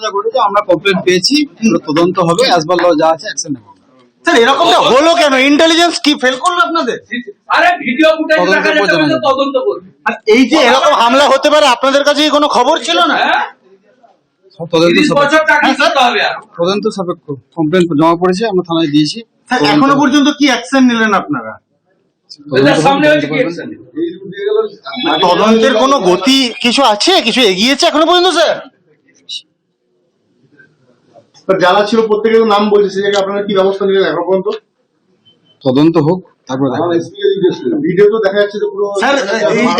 যা ঘটেছে আমরা কমপ্লেন পেয়েছি, তদন্ত হবে, অ্যাজ পার ল যা আছে অ্যাকশন নেব। স্যার এরকমটা হলো কেন? ইন্টেলিজেন্স কি ফেল করলো আপনাদের? আরে ভিডিও ফুটেজ দেখা যাচ্ছে বলে তদন্ত করবে। আর এই যে এরকম হামলা হতে পারে আপনাদের কাছে কি কোনো খবর ছিল না? হ্যাঁ, তদন্ত 30 বছর চাকরি করতে হবে আর। তদন্ত সাপেক্ষ কমপ্লেন জমা পড়েছে, আমরা থানায় দিয়েছি। স্যার এখনো পর্যন্ত কি অ্যাকশন নিলেন আপনারা? এটার সামনে হয়েছে কি action? তদন্তের কোনো গতি কিছু আছে, কিছু এগিয়েছে এখনো পর্যন্ত স্যার? যারা ছিল প্রত্যেকের নাম বলছে, সে জায়গায় আপনারা কি ব্যবস্থা নিলেন এখন পর্যন্ত? তদন্ত হোক, তারপর ভিডিও তো দেখা যাচ্ছে তো পুরো। স্যার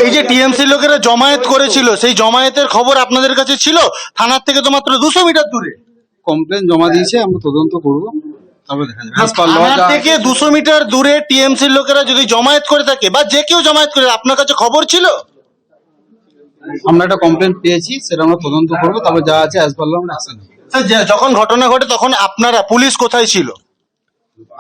এই যে টিএমসি লোকেরা জমায়েত করেছিল, সেই জমায়েতের খবর আপনাদের কাছে ছিল? থানার থেকে তো মাত্র 200 মিটার দূরে। কমপ্লেন জমা দিয়েছে, আমরা তদন্ত করবো, তারপর দেখা যাবে। As per law থানার যা থেকে 200 মিটার দূরে টিএমসি লোকেরা যদি জমায়েত করে থাকে বা যে কেউ জমায়েত করে, আপনার কাছে খবর ছিল? আমরা একটা কমপ্লেন পেয়েছি, সেটা আমরা তদন্ত করবো, তারপর যা আছে অ্যাজ পার ল আমরা অ্যাকশন নেব। স্যার যখন ঘটনা ঘটে তখন আপনারা, পুলিশ কোথায় ছিল?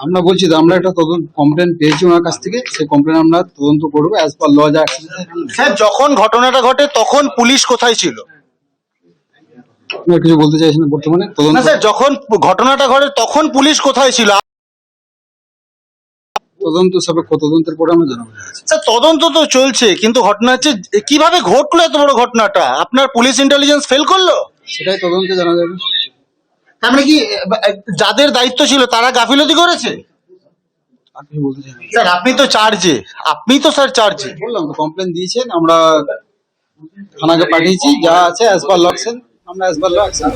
আমরা বলছি তো, আমরা একটা তদন্ত কমপ্লেন পেয়েছি ওনার কাছ থেকে, সেই কমপ্লেন আমরা তদন্ত করবো, অ্যাজ পার ল যা অ্যাকশন নেব। স্যার যখন ঘটনাটা ঘটে তখন পুলিশ কোথায় ছিল? আপনারা কিছু বলতে চাইছেন বর্তমানে না তদন্ত? স্যার, যখন ঘটনাটা ঘটে তখন পুলিশ কোথায় ছিল? তদন্ত সাপেক্ষ তদন্তের পরে আমরা জানাবো। স্যার তদন্ত তো চলছে, কিন্তু ঘটনা হচ্ছে কিভাবে ঘটলো এত বড় ঘটনাটা? আপনার পুলিশ ইন্টেলিজেন্স ফেল করলো? সেটাই তদন্তে জানা যাবে। তার মানে কি যাদের দায়িত্ব ছিল তারা গাফিলতি করেছে? আর কিছু বলতে চাই না। স্যার আপনি তো চার্জে, আপনি তো স্যার চার্জে। বললাম তো, কমপ্লেন দিয়েছেন, আমরা থানাকে পাঠিয়েছি, যা আছে অ্যাজ পার ল অ্যাকশন, আমরা অ্যাজ পার ল অ্যাকশন।